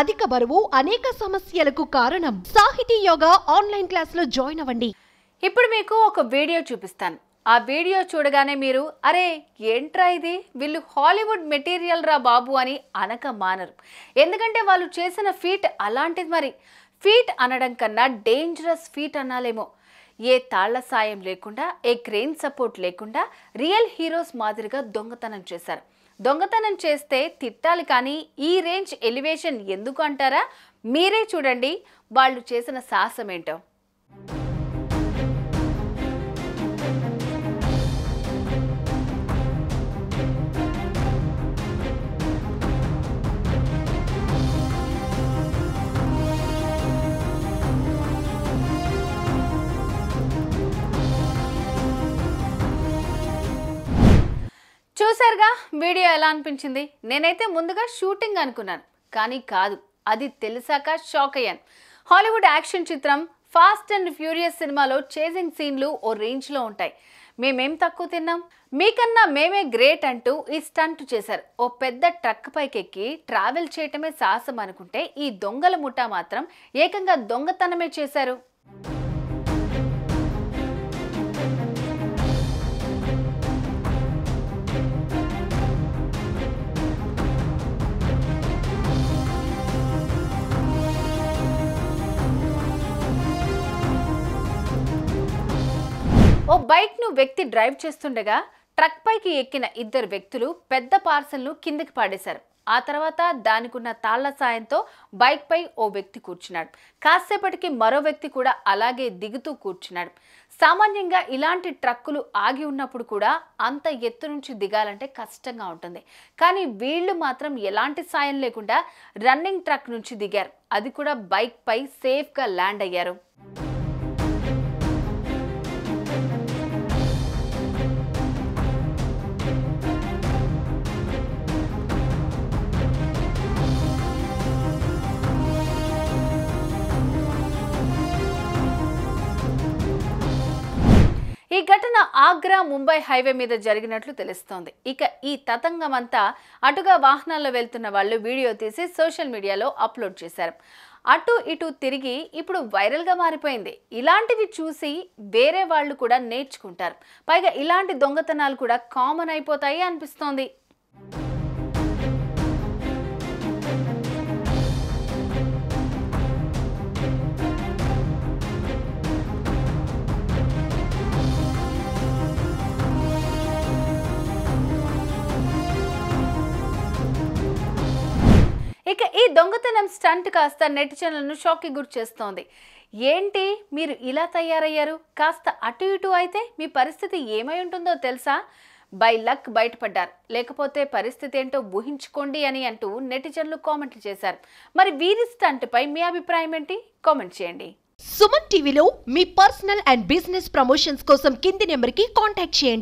అధిక బరువు అనేక సమస్యలకు కారణం. సాహితీ యోగా ఆన్లైన్ క్లాసులో జాయిన్ అవ్వండి. ఇప్పుడు మీకు ఒక వీడియో చూపిస్తాను. ఆ వీడియో చూడగానే మీరు అరే ఏంట్రా ఇది, వీళ్ళు హాలీవుడ్ మెటీరియల్ రా బాబు అని అనక మానరు. ఎందుకంటే వాళ్ళు చేసిన ఫీట్ అలాంటిది. మరి ఫీట్ అనడం కన్నా డేంజరస్ ఫీట్ అనాలేమో. ఏ తాళ్ల సాయం లేకుండా, ఏ క్రెయిన్ సపోర్ట్ లేకుండా రియల్ హీరోస్ మాదిరిగా దొంగతనం చేశారు. దొంగతనం చేస్తే తిట్టాలి, కానీ ఈ రేంజ్ ఎలివేషన్ ఎందుకు అంటారా? మీరే చూడండి వాళ్ళు చేసిన సాహసం ఏంటో. చూసారుగా వీడియో ఎలా అనిపించింది? నేనైతే ముందుగా షూటింగ్ అనుకున్నాను, కానీ కాదు. అది తెలిసాక షాక్ అయ్యాను. హాలీవుడ్ యాక్షన్ చిత్రం ఫాస్ట్ అండ్ ఫ్యూరియస్ సినిమాలో చేజింగ్ సీన్లు ఓ రేంజ్లో ఉంటాయి. మేమేం తక్కువ తిన్నాం, మీకన్నా మేమే గ్రేట్ అంటూ ఈ స్టంట్ చేశారు. ఓ పెద్ద ట్రక్ పైకెక్కి ట్రావెల్ చేయటమే సాహసం అనుకుంటే ఈ దొంగల ముఠా మాత్రం ఏకంగా దొంగతనమే చేశారు. ఓ బైక్ను వ్యక్తి డ్రైవ్ చేస్తుండగా ట్రక్ పైకి ఎక్కిన ఇద్దరు వ్యక్తులు పెద్ద పార్సల్ను కిందకి పాడేశారు. ఆ తర్వాత దానికున్న తాళ్ల సాయంతో బైక్ పై ఓ వ్యక్తి కూర్చున్నాడు. కాసేపటికి మరో వ్యక్తి కూడా అలాగే దిగుతూ కూర్చున్నాడు. సామాన్యంగా ఇలాంటి ట్రక్కులు ఆగి ఉన్నప్పుడు కూడా అంత ఎత్తు నుంచి దిగాలంటే కష్టంగా ఉంటుంది. కానీ వీళ్ళు మాత్రం ఎలాంటి సాయం లేకుండా రన్నింగ్ ట్రక్ నుంచి దిగారు. అది కూడా బైక్ పై సేఫ్గా ల్యాండ్ అయ్యారు. ఈ ఘటన ఆగ్రా ముంబై హైవే మీద జరిగినట్లు తెలుస్తోంది. ఇక ఈ తతంగమంతా అటుగా వాహనాల్లో వెళ్తున్న వాళ్ళు వీడియో తీసి సోషల్ మీడియాలో అప్లోడ్ చేశారు. అటు ఇటు తిరిగి ఇప్పుడు వైరల్గా మారిపోయింది. ఇలాంటివి చూసి వేరే వాళ్ళు కూడా నేర్చుకుంటారు. పైగా ఇలాంటి దొంగతనాలు కూడా కామన్ అయిపోతాయి అనిపిస్తోంది. ఇక ఈ దొంగతనం స్టంట్ కాస్త నెటిజన్లను షాక్కి గురి చేస్తోంది. ఏంటి మీరు ఇలా తయారయ్యారు, కాస్త అటు ఇటు అయితే మీ పరిస్థితి ఏమై ఉంటుందో తెలుసా? బై లక్ బయటపడ్డారు, లేకపోతే పరిస్థితి ఏంటో ఊహించుకోండి అని అంటూ నెటిజన్లు కామెంట్లు చేశారు. మరి వీరి స్టంట్ పై మీ అభిప్రాయం ఏంటి? కామెంట్ చేయండి. సుమన్ టీవీలో మీ పర్సనల్ అండ్ బిజినెస్ ప్రమోషన్స్ కోసం కింది నెంబర్కి కాంటాక్ట్ చేయండి.